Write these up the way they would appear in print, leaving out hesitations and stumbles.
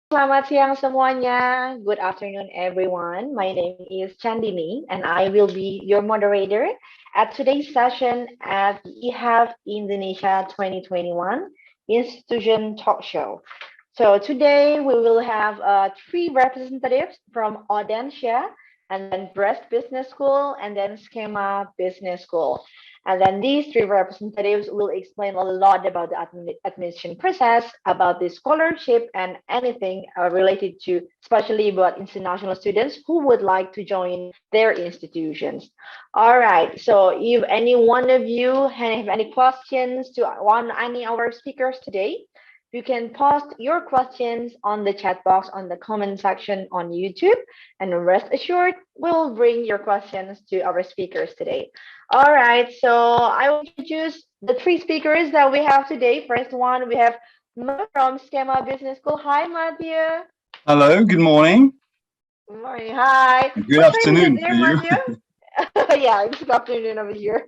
Selamat siang semuanya. Good afternoon, everyone. My name is Chandini, and I will be your moderator at today's session at the EHEF Indonesia 2021 Institution Talk Show. So today we will have three representatives from Audencia, and then Breast Business School, and then Schema Business School. And then these three representatives will explain a lot about the admission process, about the scholarship, and anything related to, especially about international students who would like to join their institutions. All right. So if any one of you have any questions to any of our speakers today, you can post your questions on the chat box on the comment section on YouTube, and rest assured, we'll bring your questions to our speakers today. All right, so I will introduce the three speakers that we have today. First one, we have Matthew from Schema Business School. Hi, Matthew. Hello, good morning. Good morning. Hi. Good What time is it afternoon there, for you. Matthew? Yeah, it's good afternoon over here.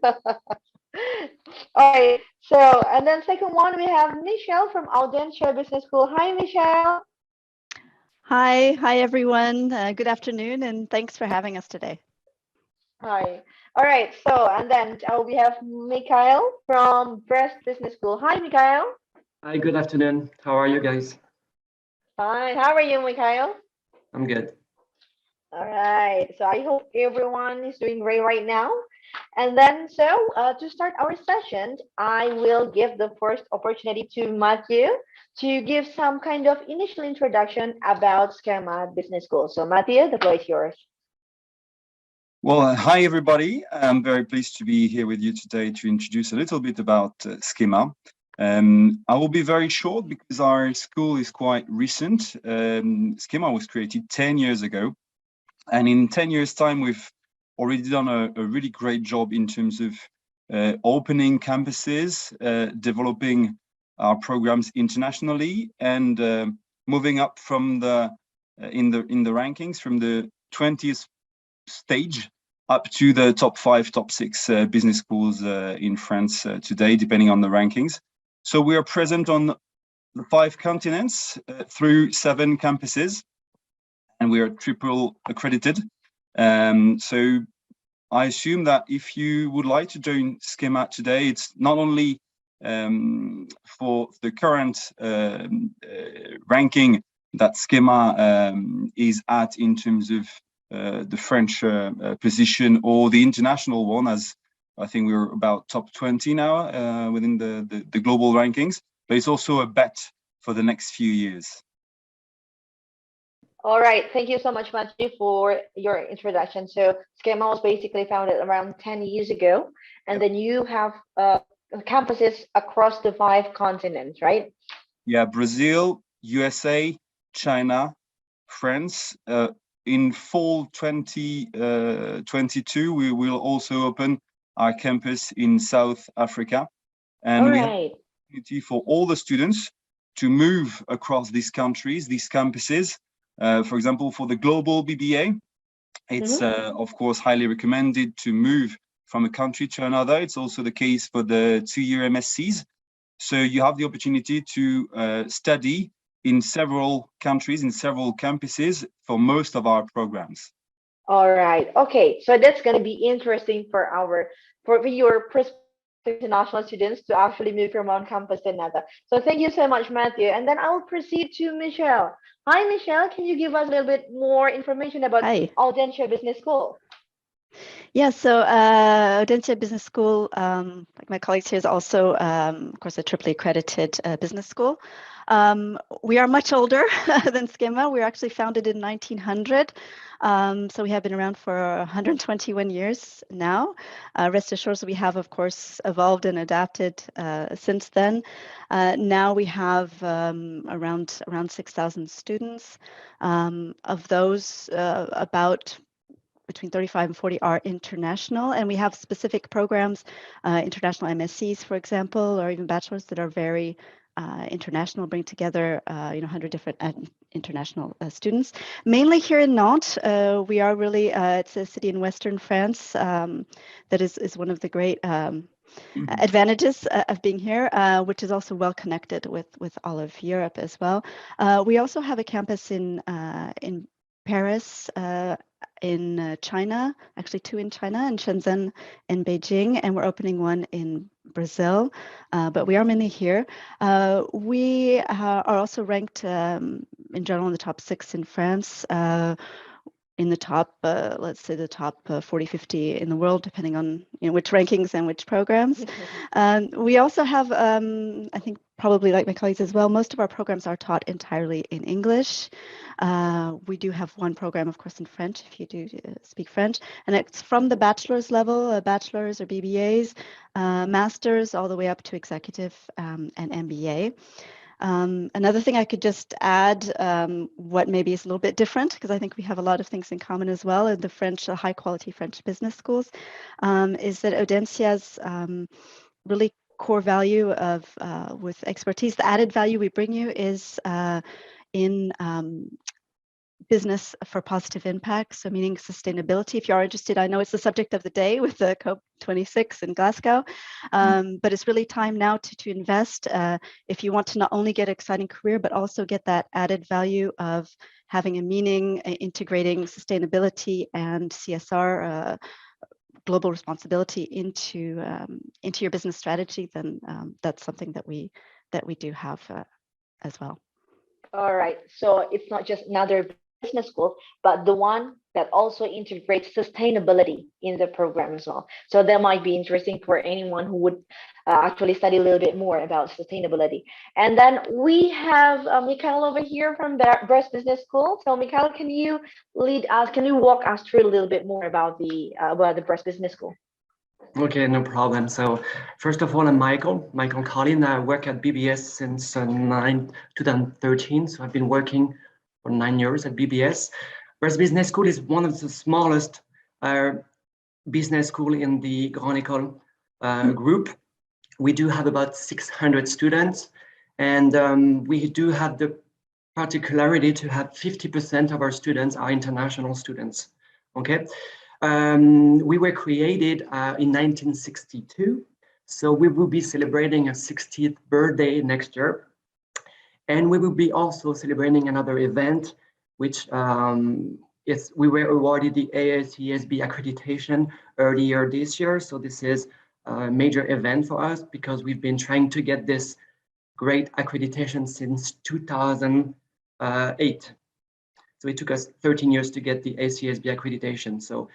All right. So, and then second one, we have Michelle from Audencia Business School. Hi, Michelle. Hi everyone. Good afternoon, and thanks for having us today. Hi. All right. So, and then we have Mikhail from Breast Business School. Hi, Mikhail. Hi, good afternoon. How are you guys? Fine. How are you, Mikhail? I'm good. All right. So I hope everyone is doing great right now. And then, to start our session, I will give the first opportunity to Matthew to give some kind of initial introduction about Schema Business School. So, Matthew, the floor is yours. Well, hi everybody. I'm very pleased to be here with you today to introduce a little bit about Schema. I will be very short because our school is quite recent. Schema was created 10 years ago. And in 10 years' time, we've already done a really great job in terms of opening campuses, developing our programs internationally, and moving up from in the rankings from the 20th stage up to the top 5, top 6 business schools in France today, depending on the rankings. So we are present on the 5 continents through 7 campuses, and we are triple accredited. So I assume that if you would like to join Schema today, it's not only for the current ranking that Schema is at in terms of the French position or the international one, as I think we're about top 20 now within the global rankings, but it's also a bet for the next few years. All right, thank you so much, Matthew, for your introduction. So Schema was basically founded around 10 years ago, and then you have campuses across the 5 continents, right? Yeah, Brazil, USA, China, France. In fall 2022, we will also open our campus in South Africa. And we have an opportunity for all the students to move across these countries, these campuses. For example, for the global BBA, it's of course highly recommended to move from a country to another. It's also the case for the 2-year MSCs. So you have the opportunity to study in several countries, in several campuses for most of our programs. All right. Okay. So that's going to be interesting for your international students to actually move from one campus to another. So thank you so much, Matthew. And then I will proceed to Michelle. Hi, Michelle. Can you give us a little bit more information about Audencia Business School? Yeah, so Audencia Business School, like my colleagues here, is also, of course, a triply accredited business school. We are much older than Schema. We were actually founded in 1900. So we have been around for 121 years now. Rest assured, we have, of course, evolved and adapted since then. Now we have around 6,000 students. Of those, about between 35 and 40 are international, and we have specific programs, international MSCs, for example, or even bachelors that are very international, bring together 100 different international students. Mainly here in Nantes, we are really it's a city in Western France that is one of the great advantages of being here, which is also well connected with all of Europe as well. We also have a campus in Paris, in China, actually 2 in China, in Shenzhen and Beijing, and we're opening one in Brazil, but we are mainly here. We are also ranked in general in the top 6 in France, in the top, let's say the top 40, 50 in the world, depending on which rankings and which programs. We also have, I think probably like my colleagues as well, most of our programs are taught entirely in English. We do have one program, of course, in French, if you do speak French, and it's from the bachelor's level, bachelor's or BBAs, master's, all the way up to executive and MBA. Another thing I could just add, what maybe is a little bit different, because I think we have a lot of things in common as well in the French, high quality French business schools, is that Audencia's really core value of with expertise, the added value we bring you is in business for positive impact, so meaning sustainability. If you are interested, I know it's the subject of the day with the COP26 in Glasgow, but it's really time now to invest if you want to not only get an exciting career, but also get that added value of having a meaning, integrating sustainability and CSR, global responsibility into your business strategy. Then that's something that we do have as well. All right, so it's not just another business school, but the one that also integrates sustainability in the program as well. So that might be interesting for anyone who would actually study a little bit more about sustainability. And then we have Mikhail over here from the Breast Business School. So Mikhail, can you walk us through a little bit more about the Breast Business School? Okay, no problem. So first of all, I'm Michael Collin. I work at BBS since 2013. So I've been working for 9 years at BBS. Breast Business School is one of the smallest business school in the Grand École group. We do have about 600 students, and we do have the particularity to have 50% of our students are international students. Okay. We were created in 1962, so we will be celebrating a 60th birthday next year. And we will be also celebrating another event, which we were awarded the Ascsb Accreditation earlier this year. So this is a major event for us because we've been trying to get this great accreditation since 2008. So it took us 13 years to get the Ascsb accreditation. So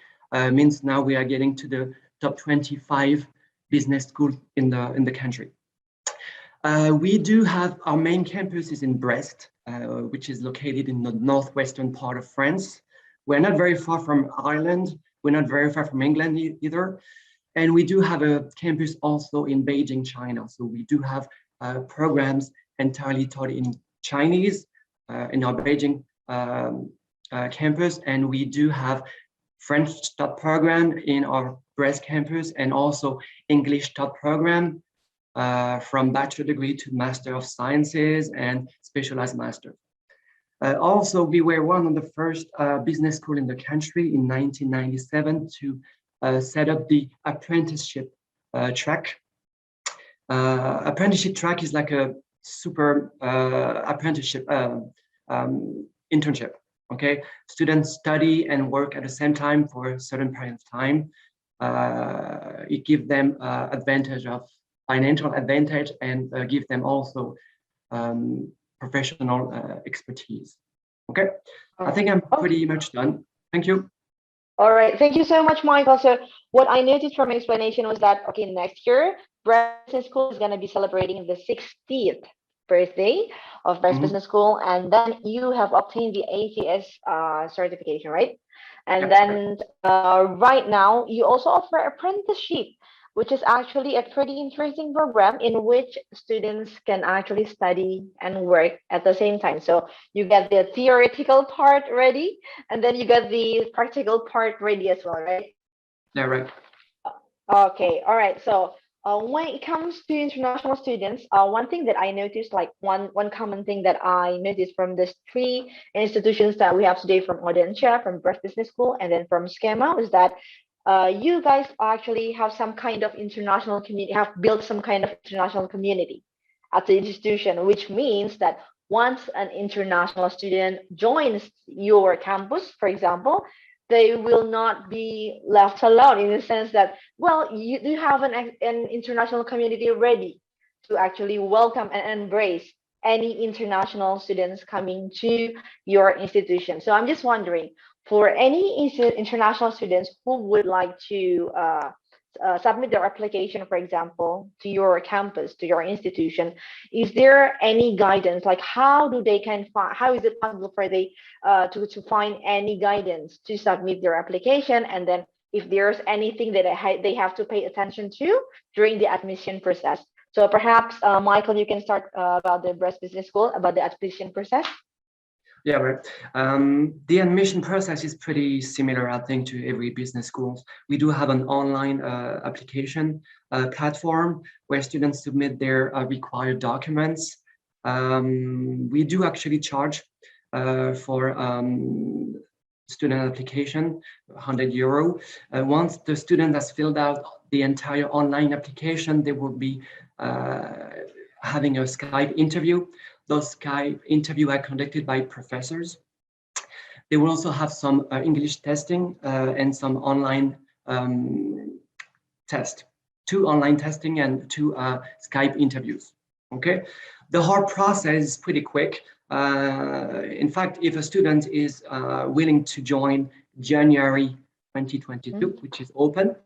means now we are getting to the top 25 business schools in the country. We do have our main campus is in Brest, which is located in the northwestern part of France. We're not very far from Ireland. We're not very far from England either. And we do have a campus also in Beijing, China. So we do have programs entirely taught in Chinese in our Beijing campus, and we do have French top program in our Brest campus, and also English top program from bachelor degree to Master of Sciences and specialized master. Also, we were one of the first business school in the country in 1997 to set up the apprenticeship track. Apprenticeship track is like a super apprenticeship internship. Okay, students study and work at the same time for a certain period of time. It gives them advantage of financial advantage and give them also professional expertise. Okay, I think I'm pretty much done. Thank you. All right, thank you so much, Michael. So what I noticed from your explanation was that, okay, next year, Breast Business School is going to be celebrating the 60th birthday of Breast Business School, and then you have obtained the ACS certification, right? And then right now, you also offer apprenticeship, which is actually a pretty interesting program in which students can actually study and work at the same time. So you get the theoretical part ready, and then you get the practical part ready as well, right? Yeah, right. Okay, all right. So when it comes to international students, one thing that I noticed, like one common thing that I noticed from the three institutions that we have today, from Audencia, from Breast Business School, and then from Schema, is that you guys actually have some kind of international community, have built some kind of international community at the institution, which means that once an international student joins your campus, for example, they will not be left alone, in the sense that, well, you have an international community ready to actually welcome and embrace any international students coming to your institution. So I'm just wondering, for any international students who would like to submit their application, for example, to your campus, to your institution, is there any guidance? Like, how do they can find? How is it possible for they to find any guidance to submit their application? And then, if there's anything that they have to pay attention to during the admission process. So perhaps, Michael, you can start about the Breast Business School, about the admission process. Yeah, right. The admission process is pretty similar, I think, to every business school. We do have an online application platform where students submit their required documents. We do actually charge for student application, €100. Once the student has filled out the entire online application, they will be having a Skype interview. Those Skype interviews are conducted by professors. They will also have some English testing and some online test, 2 online testing and 2 Skype interviews. Okay, the whole process is pretty quick. In fact, if a student is willing to join January 2022, which is open,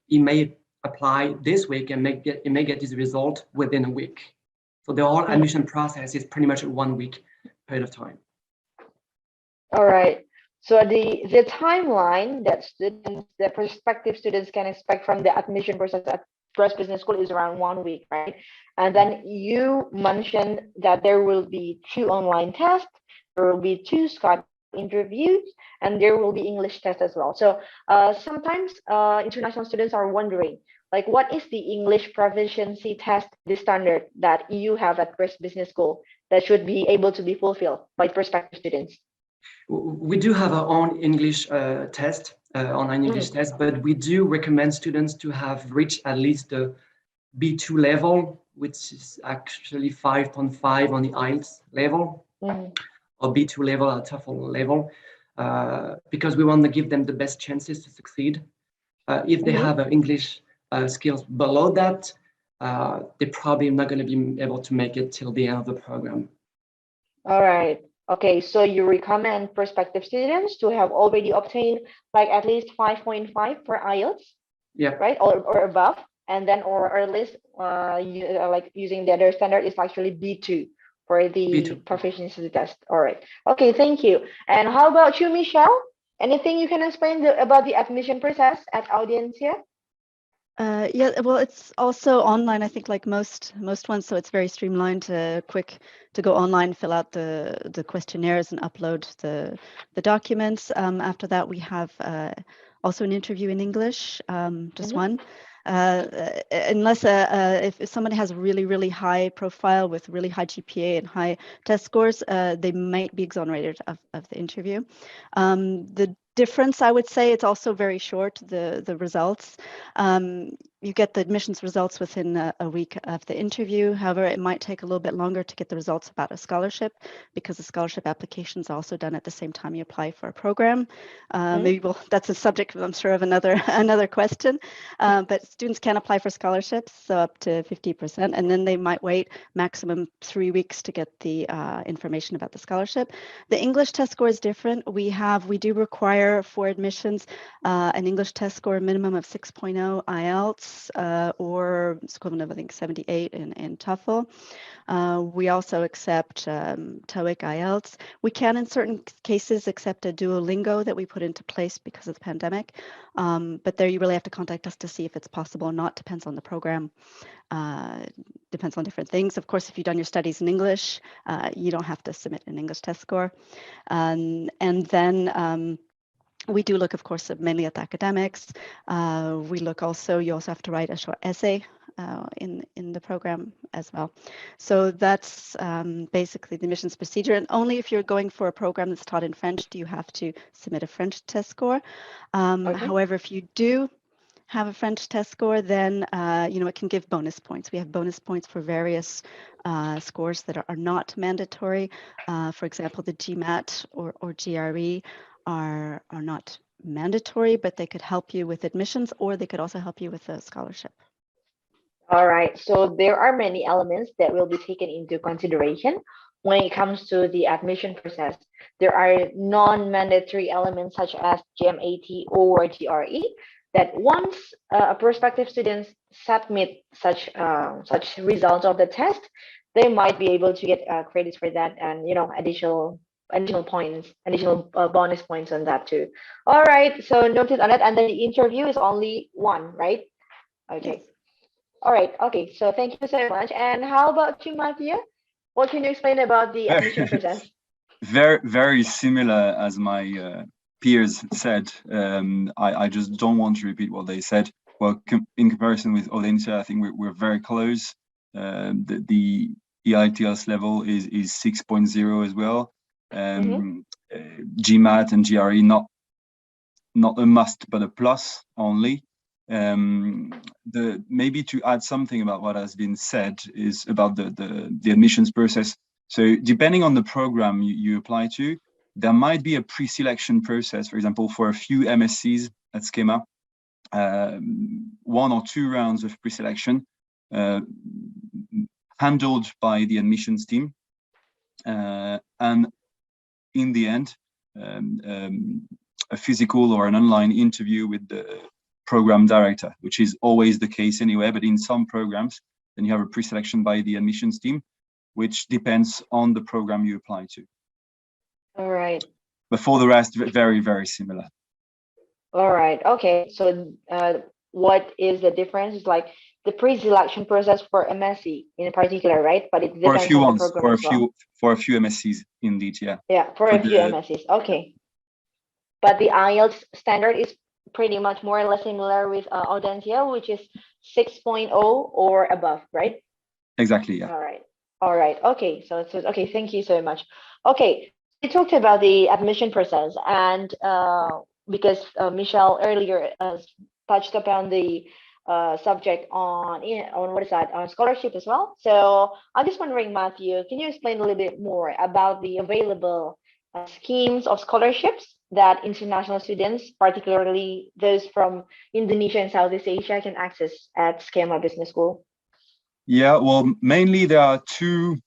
he may apply this week and he may get his result within a week. So the whole admission process is pretty much a 1 week period of time. All right. So the timeline that students, the prospective students, can expect from the admission process at Breast Business School is around 1 week, right? And then you mentioned that there will be 2 online tests, there will be 2 Skype interviews, and there will be English tests as well. So sometimes international students are wondering, like, what is the English proficiency test, the standard that you have at Breast Business School that should be able to be fulfilled by prospective students? We do have our own English test, online English test, but we do recommend students to have reached at least the B2 level, which is actually 5.5 on the IELTS level, or B2 level at TOEFL level, because we want to give them the best chances to succeed. If they have English skills below that, they're probably not going to be able to make it till the end of the program. All right. Okay, so you recommend prospective students to have already obtained like at least 5.5 for IELTS, right, or above, and then or at least like using the other standard is actually B2 for the B2 proficiency test. All right. Okay, thank you. And how about you, Michelle? Anything you can explain about the admission process at Audencia? Yeah, well, it's also online, I think, like most ones, so it's very streamlined, quick to go online, fill out the questionnaires and upload the documents. After that, we have also an interview in English, just one. Unless if somebody has a really high profile with really high GPA and high test scores, they might be exonerated of the interview. The difference, I would say, it's also very short, the results. You get the admissions results within a week of the interview. However, it might take a little bit longer to get the results about a scholarship, because the scholarship application is also done at the same time you apply for a program. Maybe that's a subject, I'm sure, of another question. But students can apply for scholarships, so up to 50%, and then they might wait maximum 3 weeks to get the information about the scholarship. The English test score is different. We do require for admissions an English test score minimum of 6.0 IELTS, or it's equivalent of, I think, 78 in TOEFL. We also accept TOEIC, IELTS. We can, in certain cases, accept a Duolingo that we put into place because of the pandemic. But there you really have to contact us to see if it's possible or not. Depends on the program. Depends on different things. Of course, if you've done your studies in English, you don't have to submit an English test score. And then we do look, of course, mainly at the academics. We look also, you also have to write a short essay in the program as well. So that's basically the admissions procedure. And only if you're going for a program that's taught in French do you have to submit a French test score. However, if you do have a French test score, then it can give bonus points. We have bonus points for various scores that are not mandatory. For example, the GMAT or GRE are not mandatory, but they could help you with admissions, or they could also help you with a scholarship. All right, so there are many elements that will be taken into consideration when it comes to the admission process. There are non-mandatory elements such as GMAT or GRE that once a prospective student submit such results of the test, they might be able to get credits for that, and additional points, additional bonus points on that too. All right, so noted on that, and then the interview is only one, right? Okay. Yes. All right. Okay. So thank you so much. And how about you, Matthew? What can you explain about the admission process? Very, very similar as my peers said. I just don't want to repeat what they said. Well, in comparison with Audencia, I think we're very close. The EITLS level is 6.0 as well. GMAT and GRE not a must, but a plus only. Maybe to add something about what has been said is about the admissions process. So depending on the program you apply to, there might be a pre-selection process. For example, for a few MSCs at Schema, 1 or 2 rounds of pre-selection handled by the admissions team, and in the end, a physical or an online interview with the program director, which is always the case anyway, but in some programs, then you have a pre-selection by the admissions team, which depends on the program you apply to. All right. But for the rest, very, very similar. All right. Okay. So what is the difference? It's like the pre-selection process for MSc in particular, right? But it depends on the program as well. For a few MSCs, indeed, yeah. Yeah, for a few MSCs. Okay. But the IELTS standard is pretty much more or less similar with Audencia, which is 6.0 or above, right? Exactly, yeah. All right. All right. Okay. So okay. Thank you so much. Okay. We talked about the admission process, and because Michelle earlier touched upon the subject on what is that, on scholarship as well. So I'm just wondering, Matthew, can you explain a little bit more about the available schemes of scholarships that international students, particularly those from Indonesia and Southeast Asia, can access at Schema Business School? Yeah, well, mainly there are two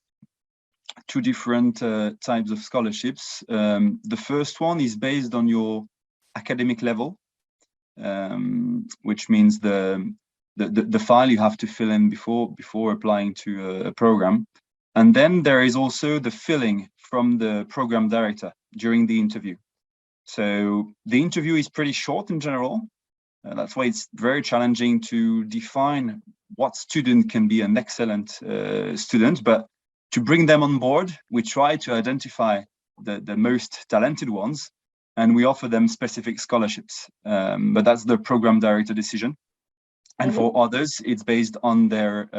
different types of scholarships. The first one is based on your academic level, which means the file you have to fill in before applying to a program. And then there is also the filling from the program director during the interview. So the interview is pretty short in general. That's why it's very challenging to define what student can be an excellent student, but to bring them on board, we try to identify the most talented ones, and we offer them specific scholarships. But that's the program director decision. And for others, it's based on their,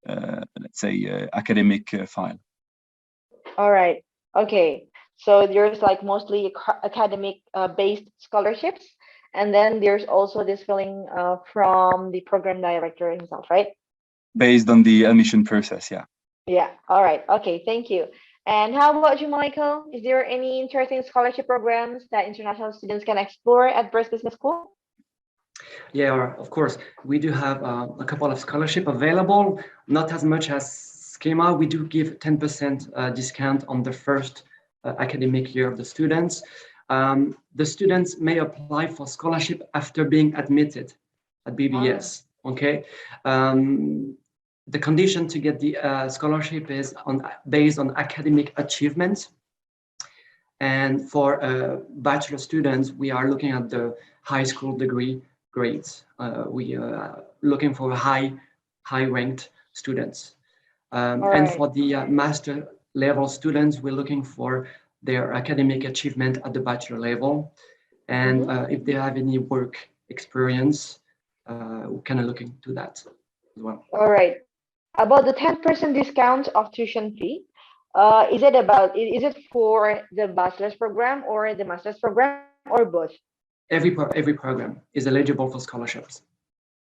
let's say, academic file. All right. Okay. So there's like mostly academic based scholarships. And then there's also this filling from the program director himself, right? Based on the admission process, yeah. Yeah. All right. Okay. Thank you. And how about you, Michael? Is there any interesting scholarship programs that international students can explore at Burst Business School? Yeah, of course. We do have a couple of scholarships available, not as much as Schema. We do give 10% discount on the first academic year of the students. The students may apply for scholarship after being admitted at BBS, okay? The condition to get the scholarship is based on academic achievements. And for bachelor students, we are looking at the high school degree grades. We are looking for high ranked students. And for the master level students, we're looking for their academic achievement at the bachelor level. And if they have any work experience, we're kind of looking to that. as well. All right. About the 10% discount of tuition fee, is it for the bachelor's program or the master's program or both? Every program is eligible for scholarships.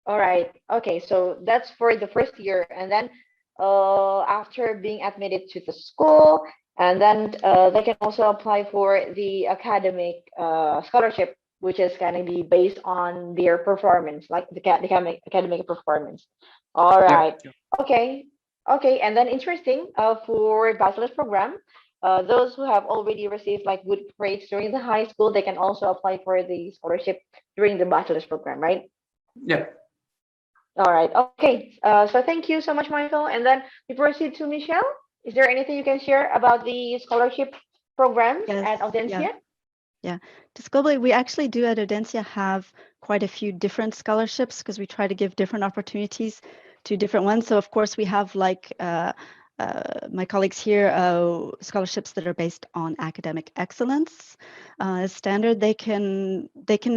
All right. Okay. So that's for the first year, and then after being admitted to the school, and then they can also apply for the academic scholarship, which is going to be based on their performance, like the academic performance. All Yeah. right. Okay. Okay. And then interesting for bachelor's program, those who have already received like good grades during the high school, they can also apply for the scholarship during the bachelor's program, right? Yeah. All right. Okay. So thank you so much, Michael. And then we proceed to Michelle. Is there anything you can share about the scholarship programs Yes, at Audencia? yeah. Just globally, we actually do at Audencia have quite a few different scholarships because we try to give different opportunities to different ones. So of course we have like my colleagues here, scholarships that are based on academic excellence. As standard, they can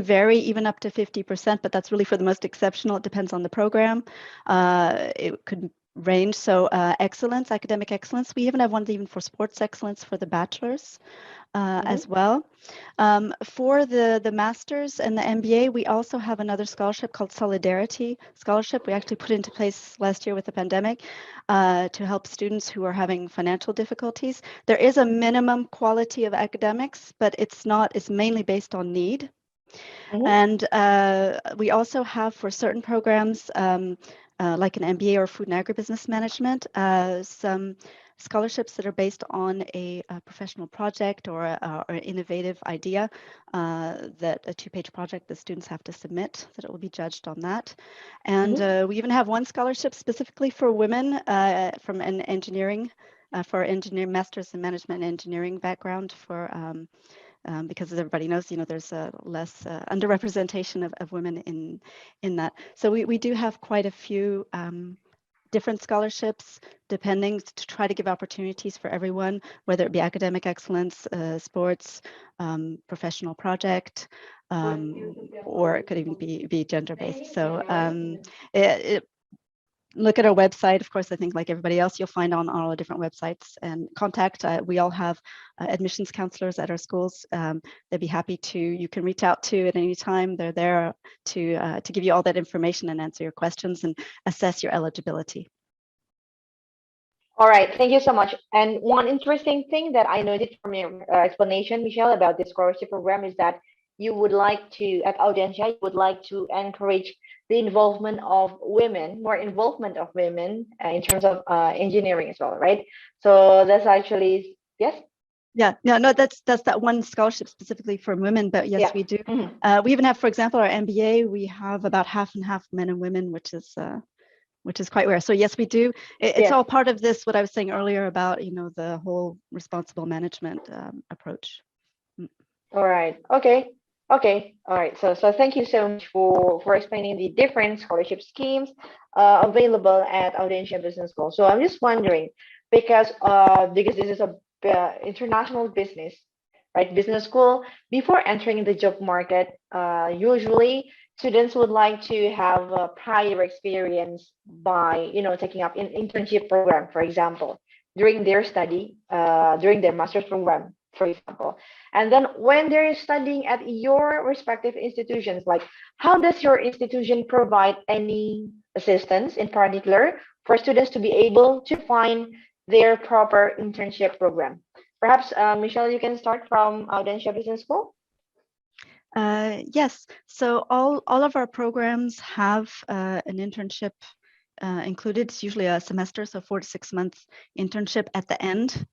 vary even up to 50%, but that's really for the most exceptional. It depends on the program. It could range. So excellence, academic excellence. We even have one even for sports excellence for the bachelor's. As well. For the master's and the MBA, we also have another scholarship called Solidarity Scholarship. We actually put into place last year with the pandemic to help students who are having financial difficulties. There is a minimum quality of academics, but it's mainly based on need. And we also have for certain programs, like an MBA or food and agribusiness management, some scholarships that are based on a professional project or an innovative idea, that a 2-page project the students have to submit, that it will be judged on that. And we even have one scholarship specifically for women from an engineering, for engineering, master's in management and engineering background for because as everybody knows, there's a less underrepresentation of women in that. So we do have quite a few different scholarships, depending, to try to give opportunities for everyone, whether it be academic excellence, sports, professional project, or it could even be gender-based. So look at our website. Of course, I think like everybody else, you'll find on all the different websites and contact. We all have admissions counselors at our schools. They'd be happy to, you can reach out to at any time. They're there to give you all that information and answer your questions and assess your eligibility. All right, thank you so much. And one interesting thing that I noted from your explanation, Michelle, about this scholarship program is that you would like to, at Audencia, you would like to encourage the involvement of women, more involvement of women in terms of engineering as well, right? So that's actually, yes? Yeah, no, that's that one scholarship specifically for women, but yes, we do. We even have, for example, our MBA, we have about half and half men and women, which is quite rare. So yes, we do. It's all part of this, what I was saying earlier about, the whole responsible management approach. All right. Okay. Okay. All right. So thank you so much for explaining the different scholarship schemes available at Audencia Business School. So I'm just wondering, because this is a international business, right? Business school. Before entering the job market, usually students would like to have a prior experience by, taking up an internship program, for example, during their study, during their master's program, for example. And then when they're studying at your respective institutions, like how does your institution provide any assistance in particular for students to be able to find their proper internship program? Perhaps, Michelle, you can start from Audencia Business School. Yes, so all of our programs have an internship included. It's usually a semester, so 4 to 6 months internship at the end.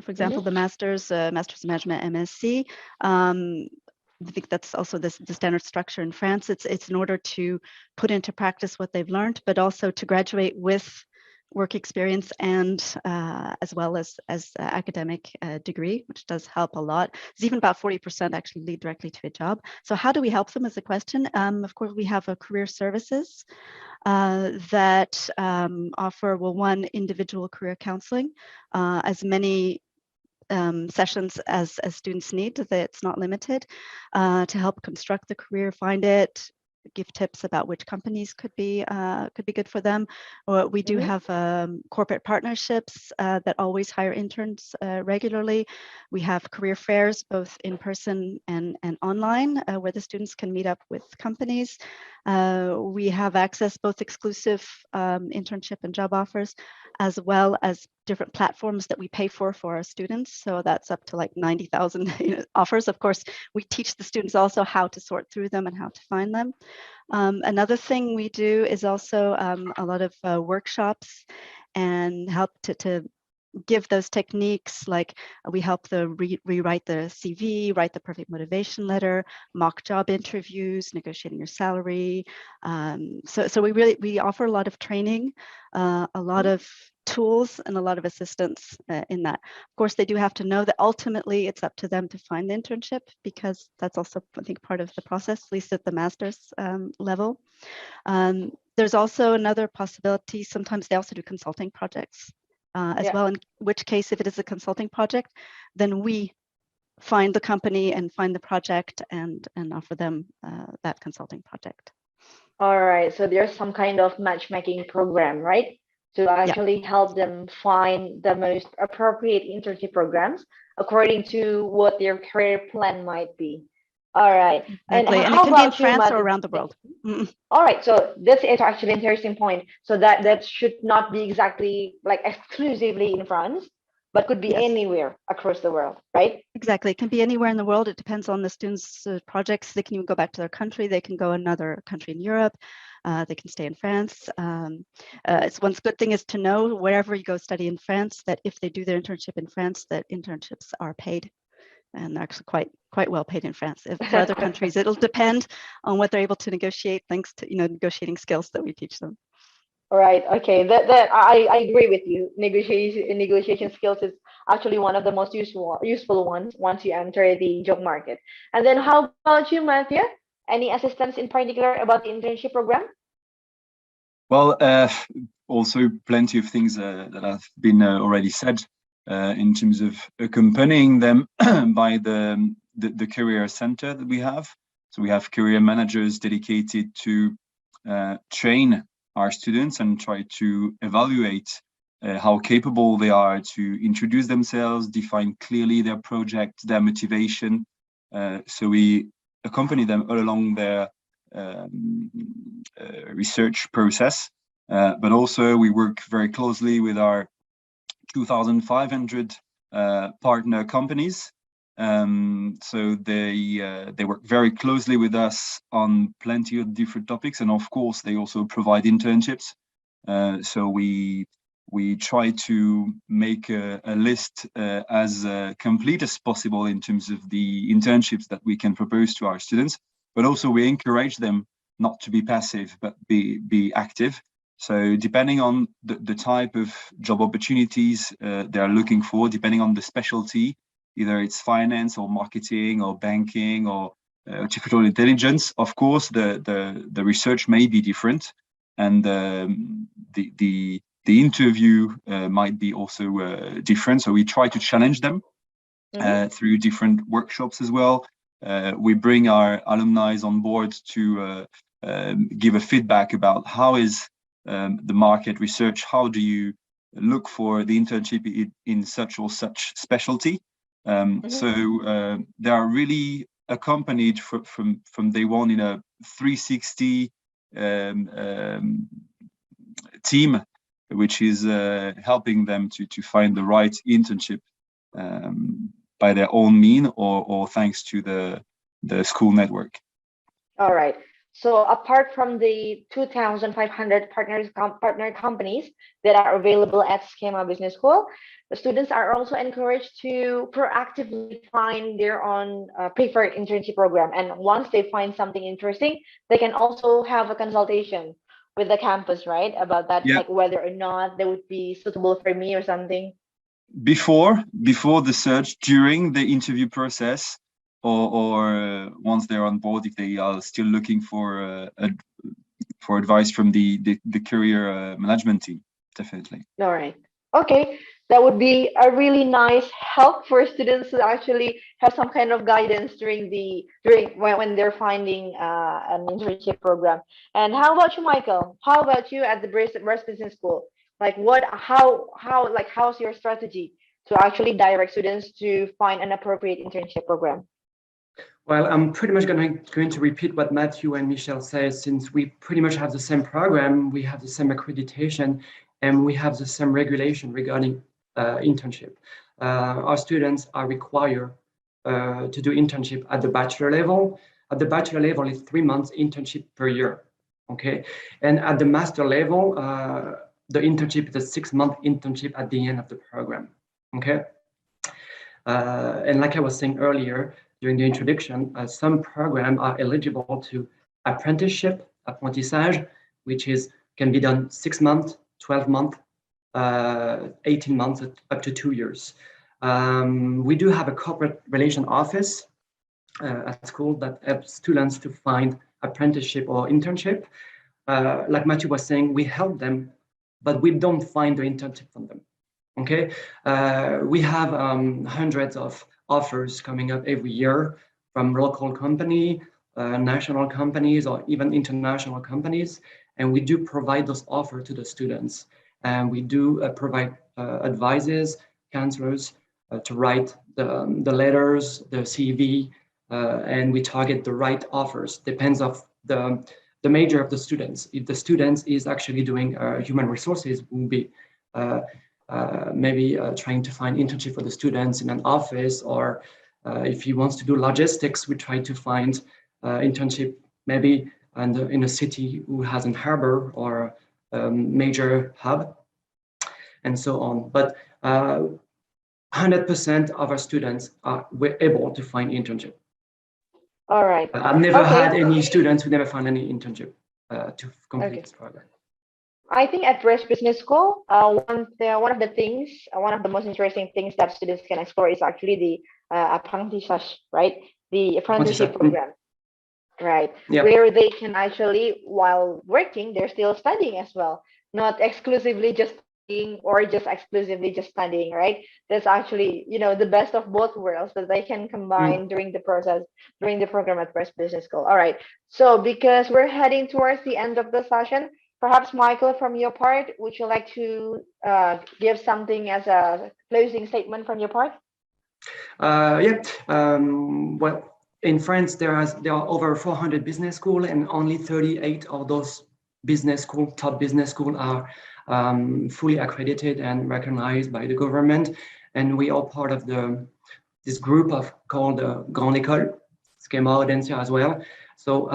For example, the master's in management MSc. I think that's also the standard structure in France. It's in order to put into practice what they've learned, but also to graduate with work experience and as well as academic degree, which does help a lot. It's even about 40% actually lead directly to a job. So how do we help them is the question. Of course, we have a career services that offer, well, one, individual career counseling, as many sessions as students need, that it's not limited, to help construct the career, find it, give tips about which companies could be good for them. Or we do have corporate partnerships that always hire interns regularly. We have career fairs, both in person and online, where the students can meet up with companies. We have access both exclusive internship and job offers, as well as different platforms that we pay for our students. So that's up to like 90,000 offers. Of course, we teach the students also how to sort through them and how to find them. Another thing we do is also a lot of workshops and help to give those techniques, like we help them rewrite the CV, write the perfect motivation letter, mock job interviews, negotiating your salary. So we offer a lot of training, a lot of tools, and a lot of assistance in that. Of course, they do have to know that ultimately it's up to them to find the internship, because that's also, I think, part of the process, at least at the master's level. There's also another possibility. Sometimes they also do consulting projects as well, in which case, if it is a consulting project, then we find the company and find the project and offer them that consulting project. All right, so there's some kind of matchmaking program, right? To actually help them find the most appropriate internship programs according to what their career plan might be. All right. Exactly. And it can be in France or around the world. All right, so that's actually an interesting point. So that should not be exactly like exclusively in France, but could be anywhere across the world, right? Exactly. It can be anywhere in the world. It depends on the students' projects. They can even go back to their country. They can go another country in Europe. They can stay in France. It's one good thing is to know, wherever you go study in France, that if they do their internship in France, that internships are paid, and actually quite well paid in France. If for other countries, it'll depend on what they're able to negotiate, thanks to negotiating skills that we teach them. All right. Okay. That I agree with you. Negotiation skills is actually one of the most useful ones once you enter the job market. And then how about you, Matthew? Any assistance in particular about the internship program? Well, also plenty of things that have been already said in terms of accompanying them by the career center that we have. So we have career managers dedicated to train our students and try to evaluate how capable they are to introduce themselves, define clearly their project, their motivation. So we accompany them all along their research process, but also we work very closely with our 2,500 partner companies. So they work very closely with us on plenty of different topics, and of course they also provide internships. So we try to make a list as complete as possible in terms of the internships that we can propose to our students, but also we encourage them not to be passive but be active. So depending on the type of job opportunities they are looking for, depending on the specialty, either it's finance or marketing or banking or artificial intelligence, of course the research may be different, and the interview might be also different. So we try to challenge them through different workshops as well. We bring our alumni on board to give a feedback about how is the market research, how do you look for the internship in such or such specialty. So they are really accompanied from day one in a 360 team, which is helping them to find the right internship by their own mean or thanks to the school network. All right. So apart from the 2,500 partner companies that are available at Schema Business School, the students are also encouraged to proactively find their own preferred internship program. And once they find something interesting, they can also have a consultation with the campus, right? About that, like whether or not they would be suitable for me or something. Before the search, during the interview process, or once they're on board, if they are still looking for advice from the career management team, definitely. All right. Okay. that would be a really nice help for students to actually have some kind of guidance when they're finding an internship program. And how about you, Michael? How about you at the Breast Business School? Like how's your strategy to actually direct students to find an appropriate internship program? Well, I'm pretty much going to repeat what Matthew and Michelle said, since we pretty much have the same program, we have the same accreditation, and we have the same regulation regarding internship. Our students are required to do internship at the bachelor level. At the bachelor level, it's 3 months internship per year, okay? And at the master level, the internship is a 6-month internship at the end of the program, okay? And like I was saying earlier, during the introduction, some programs are eligible to apprenticeship, apprentissage, which can be done 6 months, 12 months, 18 months, up to 2 years. We do have a corporate relation office at school that helps students to find apprenticeship or internship. Like Matthew was saying, we help them, but we don't find the internship from them. Okay, we have hundreds of offers coming up every year from local company, national companies, or even international companies, and we do provide those offers to the students. And we do provide advices, counselors to write the letters, the CV, and we target the right offers. Depends of the major of the students. If the student is actually doing human resources, we'll be maybe trying to find internship for the students in an office, or if he wants to do logistics, we try to find internship maybe in a city who has a harbor or major hub, and so on. But 100% of our students were able to find internship. All right. I've never had any students who never found any internship to complete this program. I think at Breast Business School, one of the most interesting things that students can explore is actually the apprentissage, right? The apprenticeship program, right? Yep. Where they can actually, while working, they're still studying as well, not exclusively just studying or just exclusively just studying, right? That's actually, the best of both worlds that they can combine during the program at Breast Business School. All right. So because we're heading towards the end of the session, perhaps, Michael, from your part, would you like to give something as a closing statement from your part? Yeah. Well, in France, there are over 400 business schools, and only 38 of those top business schools are fully accredited and recognized by the government. And we are part of this group called Grande École, Schema Audencia as well. So,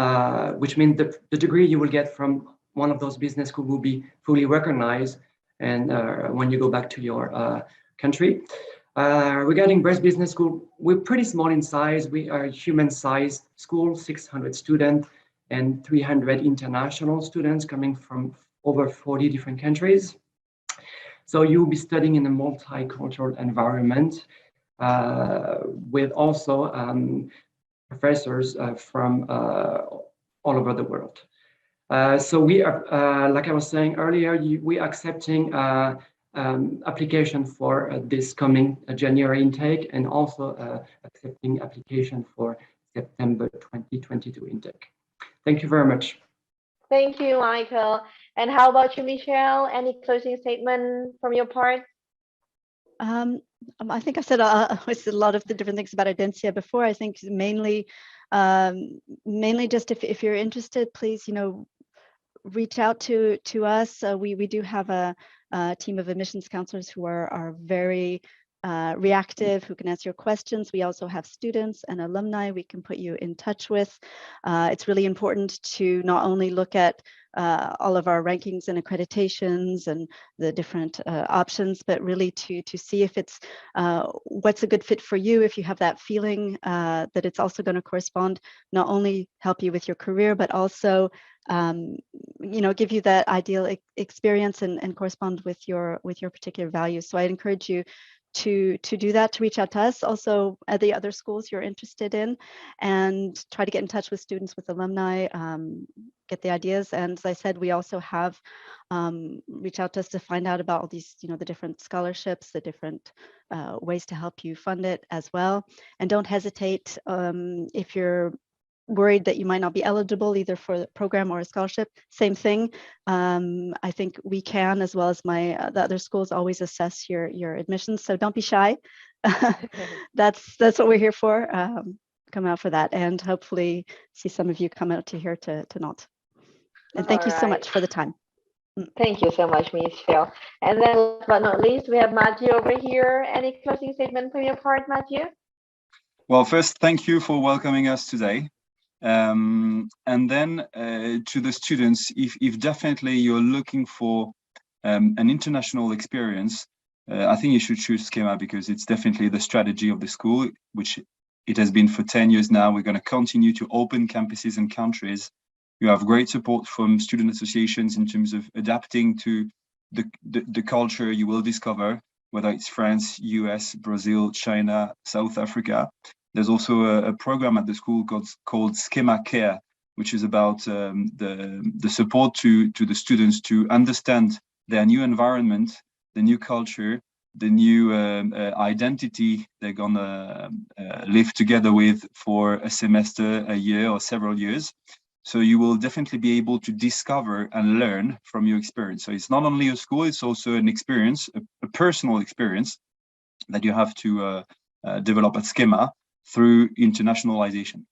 which means the degree you will get from one of those business schools will be fully recognized, and when you go back to your country. Regarding Breast Business School, we're pretty small in size. We are a human-sized school, 600 students and 300 international students coming from over 40 different countries. So you'll be studying in a multicultural environment with also professors from all over the world. So we are, like I was saying earlier, we are accepting application for this coming January intake, and also accepting application for September 2022 intake. Thank you very much. Thank you, Michael. And how about you, Michelle? Any closing statement from your part? I think I said a lot of the different things about Audencia before. I think mainly just if you're interested, please, reach out to us. We do have a team of admissions counselors who are very reactive, who can answer your questions. We also have students and alumni we can put you in touch with. It's really important to not only look at all of our rankings and accreditations and the different options, but really to see if it's what's a good fit for you, if you have that feeling that it's also going to correspond, not only help you with your career, but also give you that ideal experience and correspond with your particular values. So I'd encourage you to do that, to reach out to us, also at the other schools you're interested in, and try to get in touch with students, with alumni, get the ideas. And as I said, we also have reach out to us to find out about all these, the different scholarships, the different ways to help you fund it as well. And don't hesitate if you're worried that you might not be eligible either for the program or a scholarship. Same thing. I think we can, as well as the other schools, always assess your admissions. So don't be shy. That's what we're here for. Come out for that, and hopefully see some of you come out to here to Nantes. And thank you so much for the time. Thank you so much, Michelle. And then last but not least, we have Matthew over here. Any closing statement from your part, Matthew? Well, first, thank you for welcoming us today. And then to the students, if definitely you're looking for an international experience, I think you should choose Schema, because it's definitely the strategy of the school, which it has been for 10 years now. We're going to continue to open campuses and countries. You have great support from student associations in terms of adapting to the culture you will discover, whether it's France, US, Brazil, China, South Africa. There's also a program at the school called Schema Care, which is about the support to the students to understand their new environment, the new culture, the new identity they're gonna live together with for a semester, a year, or several years. So you will definitely be able to discover and learn from your experience. So it's not only a school, it's also an experience, a personal experience that you have to develop at Schema through internationalization.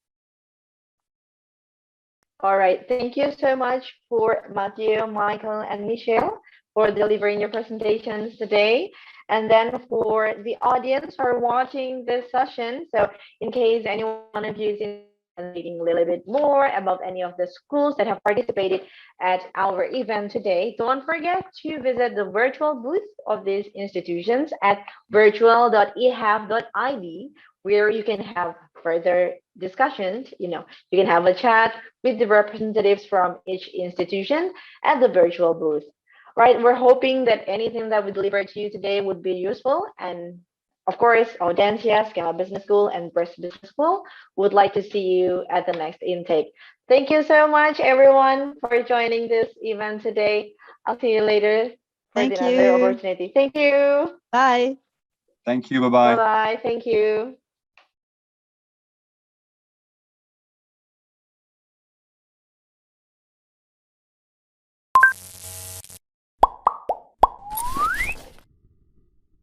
All right, thank you so much for Matthew, Michael, and Michelle for delivering your presentations today. And then for the audience who are watching this session, so in case any one of you is interested in reading a little bit more about any of the schools that have participated at our event today, don't forget to visit the virtual booth of these institutions at virtual.ehef.id, where you can have further discussions. You can have a chat with the representatives from each institution at the virtual booth. Right, we're hoping that anything that we delivered to you today would be useful. And of course, Audencia, Schema Business School, and Burst Business School would like to see you at the next intake. Thank you so much, everyone, for joining this event today. I'll see you later for another opportunity. Thank you. Bye. Thank you. Bye-bye. Bye-bye. Thank you.